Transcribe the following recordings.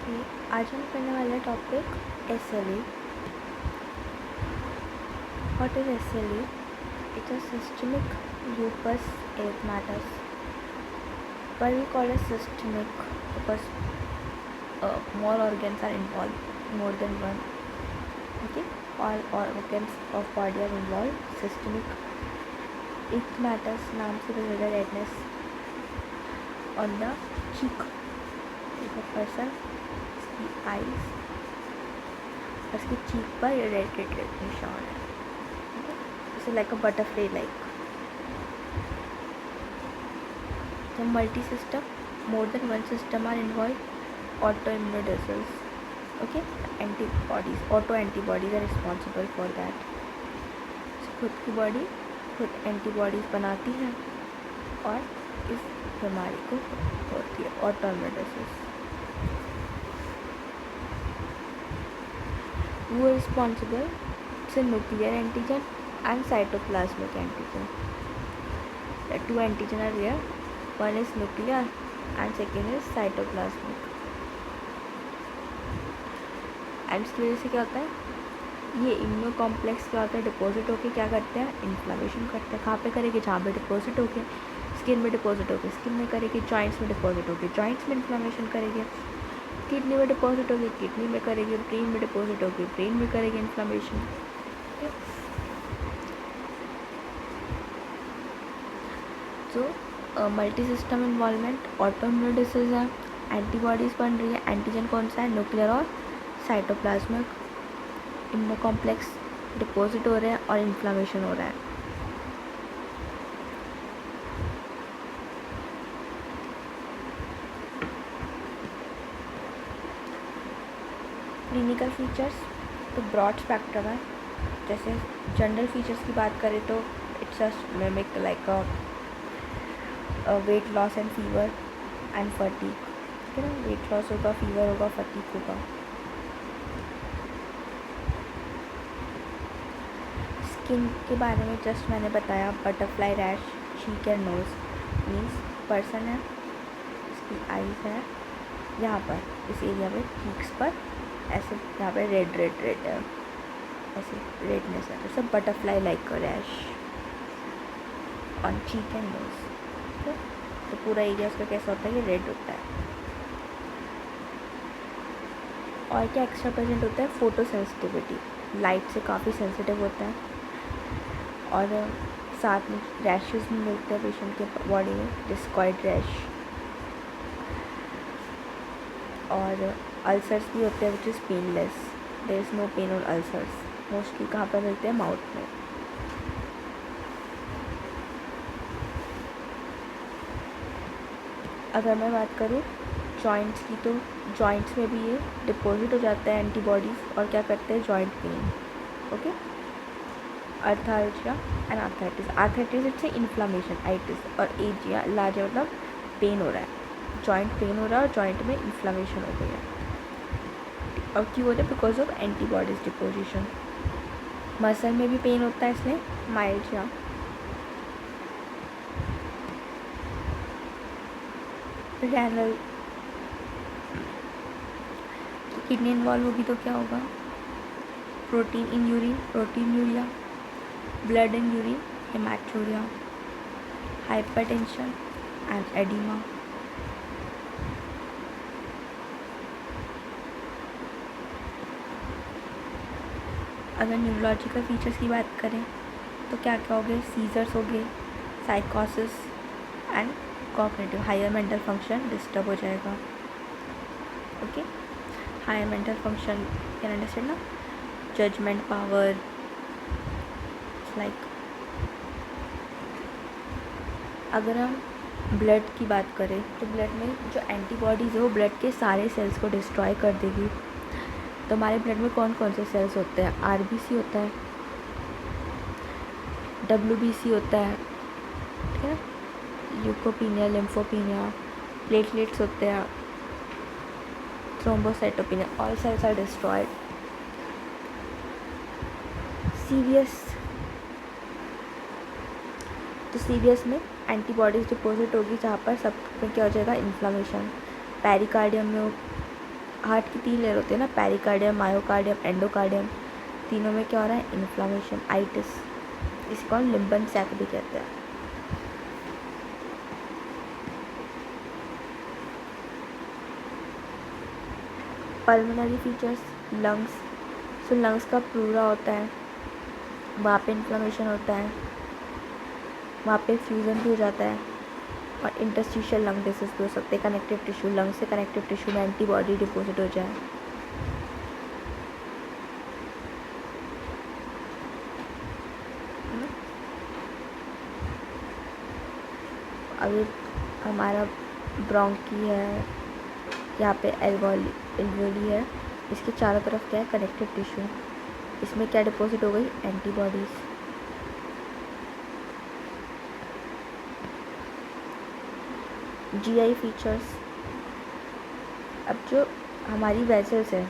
Okay, आज हम करने वाला topic SLE. What is SLE? It's a systemic lupus erythematosus, but we call it systemic because more organs are involved, more than one. Okay, all organs of body are involved. Systemic erythematosus नाम से पता redness on the cheek. If a person की eyes उसकी चीक पर red निशान है. It's like a butterfly like. The multi-system, more than one system are involved. Autoimmune disease. Okay, antibodies, auto-antibodies are responsible for that. So, खुद की body खुद antibodies बनाती है और इस बीमारी को होती है ऑटोइम्यून डिजीज. वो रिस्पॉन्सिबल से nuclear antigen and cytoplasmic antigen. The two antigen are there. One is nuclear and second is cytoplasmic. And इसकी वजह से क्या होता है, ये इम्यूनो कॉम्प्लेक्स क्या होता है, डिपॉजिट होके क्या करते हैं, इन्फ्लामेशन करते हैं. कहाँ पे करेंगे, जहाँ पे डिपॉजिट होके स्किन में डिपॉजिट होके स्किन में करेगी, जॉइंट्स में डिपॉजिट होके जॉइंट्स में इन्फ्लामेशन करेगी, किडनी में डिपॉजिट होगी किडनी में करेगी, ब्रेन में डिपॉजिट होगी ब्रेन में करेगी इन्फ्लामेशन. तो multi system involvement autoimmune disease है. एंटीबॉडीज़ बन रही है. एंटीजन कौन सा है, न्यूक्लियर और साइटोप्लाज्मिक. इम्यूनो कॉम्प्लेक्स डिपॉजिट हो रहे हैं और इन्फ्लामेशन हो रहा है. क्लिनिकल फीचर्स तो ब्रॉड स्पेक्ट्रम है. जैसे जनरल फीचर्स की बात करें तो it's just mimic like weight loss and fever and fatigue. ठीक है ना, वेट लॉस होगा, फीवर होगा, फटीग होगा. स्किन के बारे में जस्ट मैंने बताया, butterfly rash, cheek and nose means person है, इसकी आईज है यहाँ पर इस एरिया पे, चीक्स पर ऐसे यहाँ पे रेड है, ऐसे रेडनेस है. तो सब butterfly like rash on cheek and nose. तो पूरा एरिया उसका कैसा होता है, ये रेड होता है. और क्या एक्स्ट्रा प्रेजेंट होता है, फोटो सेंसिटिविटी, लाइट से काफ़ी सेंसिटिव होता है. और साथ में रैशेस भी मिलते हैं पेशेंट के बॉडी में, डिस्कॉइड रैश. और अल्सर्स भी होते हैं which is painless, there is no pain on ulcers. Mostly कहाँ पर मिलते हैं, माउथ में. अगर मैं बात करूँ जॉइंट्स की, तो जॉइंट्स में भी ये डिपॉजिट हो जाता है एंटीबॉडीज़ और क्या करते हैं, joint pain. Okay, arthralgia and arthritis. Arthritis it's inflammation, itis और एजिया, लार्ज मतलब पेन हो रहा है, जॉइंट पेन हो रहा है और जॉइंट में इन्फ्लामेशन हो गई है. और क्यों हो रहा है, because of antibodies deposition. Muscle में भी पेन होता है, इसमें माइल्जिया. रैनल, किडनी इन्वॉल्व होगी तो क्या होगा, protein in urine, protein urea, blood in urine, हेमाटूरिया, hypertension and oedema. अगर न्यूरोलॉजिकल फीचर्स की बात करें तो क्या क्या हो गए, सीजर्स हो गए, साइकोसिस and cognitive, higher mental function disturb हो जाएगा. Okay, higher mental function can understand ना, जजमेंट पावर, लाइक. अगर हम ब्लड की बात करें तो ब्लड में जो एंटीबॉडीज़ है वो ब्लड के सारे सेल्स को डिस्ट्रॉय कर देगी. तो हमारे ब्लड में कौन कौन से सेल्स होते हैं, RBC होता है, WBC होता है, ठीक है, ल्यूकोपीनिया, लिम्फोपीनिया, प्लेटलेट्स होते हैं, thrombocytopenia. All cells are destroyed. Serious, तो सीरियस में एंटीबॉडीज़ डिपॉजिट होगी जहाँ पर सब में क्या हो जाएगा, इन्फ्लामेशन. पेरिकार्डियम में हार्ट की 3 लेयर होती है ना, पेरिकार्डियम, मायोकार्डियम, एंडोकार्डियम। तीनों में क्या हो रहा है, इन्फ्लामेशन, आइटिस, इसको हम लिम्बन सैक भी कहते हैं। पल्मोनरी फीचर्स, लंग्स, सो लंग्स का प्लूरा होता है, वहाँ पे इन्फ्लामेशन होता है, वहाँ पे फ्यूज़न भी हो जाता है। और इंटरस्टिशियल लंग डिसीज भी हो सकते हैं, कनेक्टिव टिश्यू, लंग से कनेक्टिव टिश्यू में एंटीबॉडी डिपॉजिट हो जाए। अभी हमारा ब्रोंकी है, यहाँ पे एल्वोली है, इसके चारों तरफ क्या है, कनेक्टिव टिश्यू, इसमें क्या डिपॉजिट हो गई, एंटीबॉडीज़। जीआई फीचर्स, अब जो हमारी वेसल्स है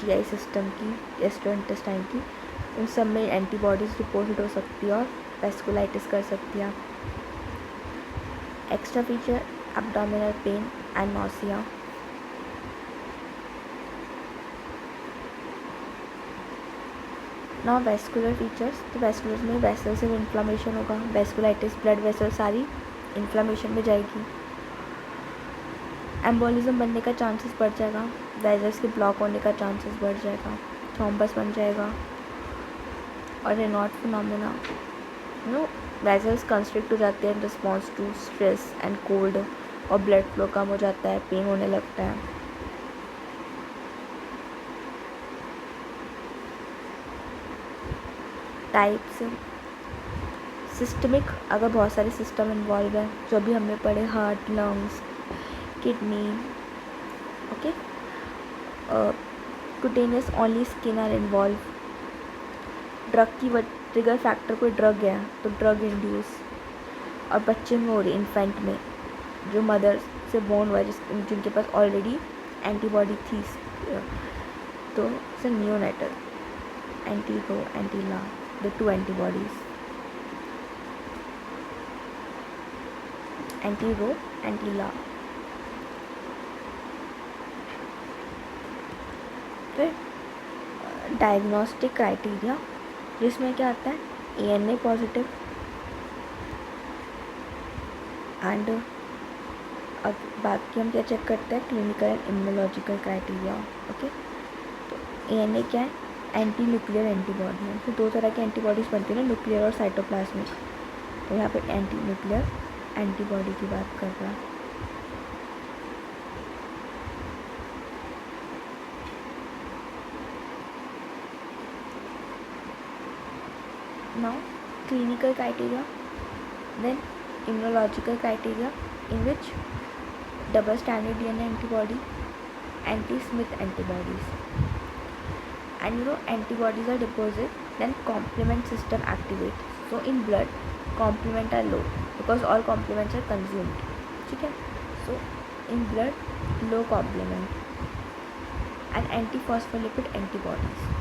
जीआई सिस्टम की, गैस्ट्रोइंटेस्टाइन की, उन सब में एंटीबॉडीज़ डिपॉजिट हो सकती है और वेस्कुलाइटिस कर सकती है। Extra feature, abdominal pain and nausea. Now vascular features, तो वेस्कुलर में वेसल से इन्फ्लामेशन होगा, वेस्कुलाइटिस, ब्लड वेसल सारी इन्फ्लामेशन में जाएगी, एम्बोलिज्म बनने का चांसेस बढ़ जाएगा, वेसल्स के ब्लॉक होने का चांसेस बढ़ जाएगा, थ्रोम्बस बन जाएगा। और रेनॉल्ड फिनोमेना, वेसल्स कंस्ट्रिक्ट हो जाते हैं in response to stress and cold, और ब्लड फ्लो कम हो जाता है, पेन होने लगता है। टाइप्स, सिस्टमिक, अगर बहुत सारे सिस्टम इन्वॉल्व है, जो भी हमने पढ़े, heart, lungs, kidney, okay. Cutaneous, only skin are involve. Drug की ट्रिगर फैक्टर कोई ड्रग है तो ड्रग इंड्यूस, और बच्चे में हो रही, इन्फेंट में, जो मदर से बोर्न हुआ जिनके पास ऑलरेडी एंटीबॉडी थी, तो से नियोनेटल, एंटी-रो, एंटी-ला, द 2 एंटीबॉडीज, एंटी-रो, एंटी-ला। फिर डायग्नोस्टिक क्राइटेरिया, जिसमें क्या आता है, ANA पॉजिटिव, एंड अब बाकी हम क्या चेक करते हैं, clinical and immunological criteria, okay. तो ANA क्या है, एंटी न्यूक्लियर एंटीबॉडी है। फिर 2 तरह की एंटीबॉडीज़ बनती है ना, न्यूक्लियर और साइटोप्लाज्मिक, तो यहाँ पे एंटी न्यूक्लियर एंटीबॉडी की बात कर रहा है। Now clinical criteria, then immunological criteria, in which double stranded DNA antibody, anti-Smith antibodies, and antibodies are deposited, then complement system activates. So in blood complement are low because all complements are consumed, ठीक है। So in blood low complement and antiphospholipid antibodies.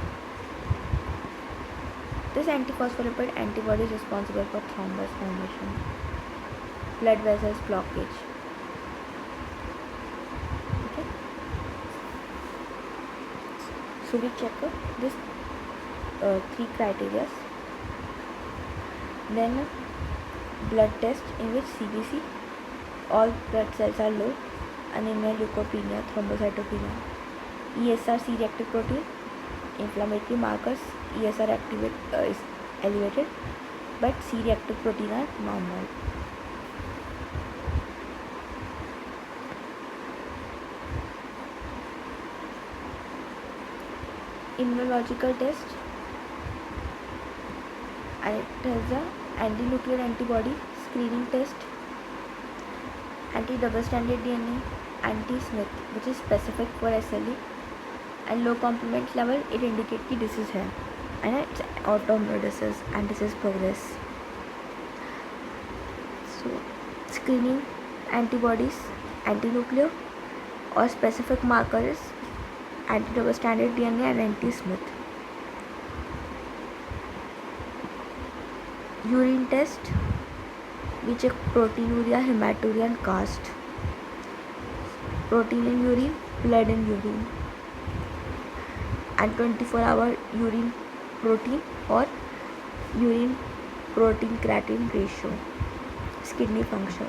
This antiphospholipid antibody is responsible for thrombus formation, blood vessels blockage. Okay. So we check this 3 criteria. Then blood test in which CBC, all blood cells are low, anemia, leukopenia, thrombocytopenia. ESR, C-reactive protein, inflammatory markers, ESR is elevated, but C-reactive protein are normal. Immunological test, and it has the anti-nuclear antibody screening test, anti-double stranded DNA, anti-Smith, which is specific for SLE, and low complement level, it indicates कि disease है, and it's autoimmune disease and disease progress. So screening antibodies, anti-nuclear, or specific marker is anti-double stranded DNA and anti-Smith. Urine test, we check proteinuria, hematuria and caste. Protein in urine, blood in urine. and 24-hour urine protein or urine protein creatinine ratio. Kidney function.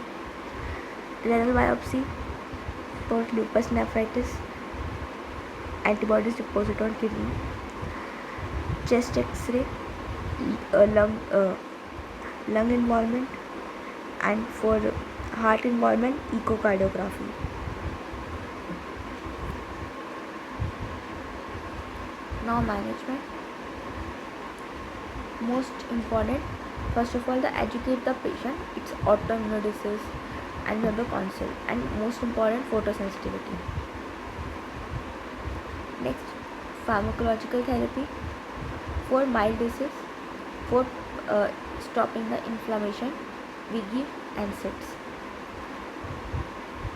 Renal biopsy for lupus nephritis, antibodies deposit on kidney. Chest X-ray, lung involvement, and for heart involvement, echocardiography. Now management. Most important, first of all, educate the patient. It's autoimmune disease and we have the consult, and most important, photosensitivity. Next, pharmacological therapy for mild disease. For stopping the inflammation, we give NSAIDs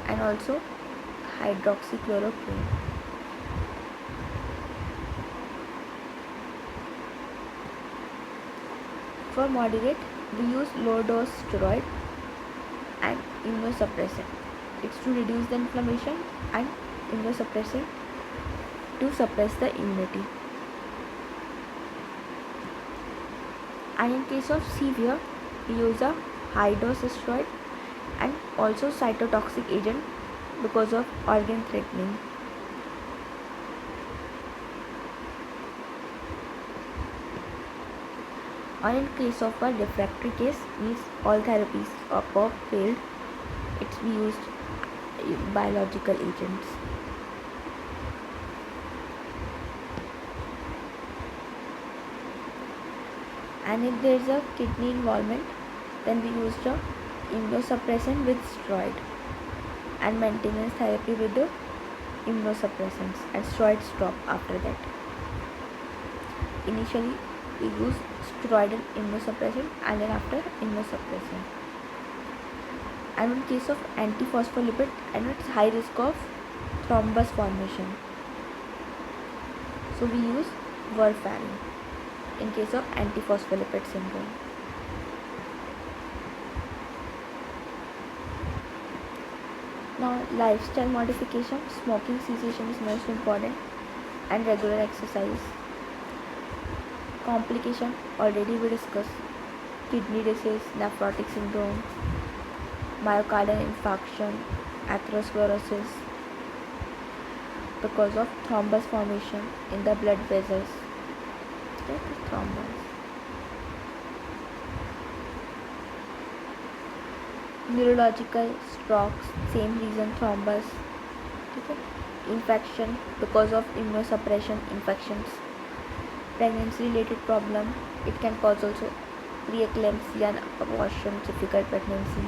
and also hydroxychloroquine. For moderate, we use low dose steroid and immunosuppressant. It's to reduce the inflammation and immunosuppressant to suppress the immunity. And in case of severe, we use a high dose steroid and also cytotoxic agent because of organ threatening. Or in case of a refractory case, means all therapies above failed, it's we used biological agents. And if there is a kidney involvement, then we used a immunosuppressant with steroid and maintenance therapy with the immunosuppressants, and steroid stop after that. Initially we use steroid and immunosuppressant, and then after immunosuppressant. And in case of antiphospholipid, and it's high risk of thrombus formation, so we use warfarin in case of antiphospholipid syndrome. Now, lifestyle modification, smoking cessation is most important, and regular exercise. Complication, already we discussed, kidney disease, nephrotic syndrome, myocardial infarction, atherosclerosis because of thrombus formation in the blood vessels. Okay, thrombus. Neurological strokes, same reason, thrombus. Okay. Infection because of immunosuppression infections. Pregnancy related problem, it can cause also preeclampsia and abortion, difficult pregnancy,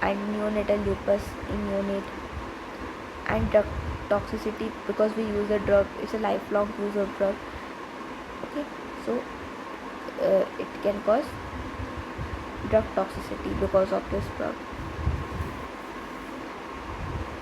and neonatal lupus in neonate. And drug toxicity, because we use a drug, it's a lifelong use of drug. Okay, so it can cause drug toxicity because of this drug.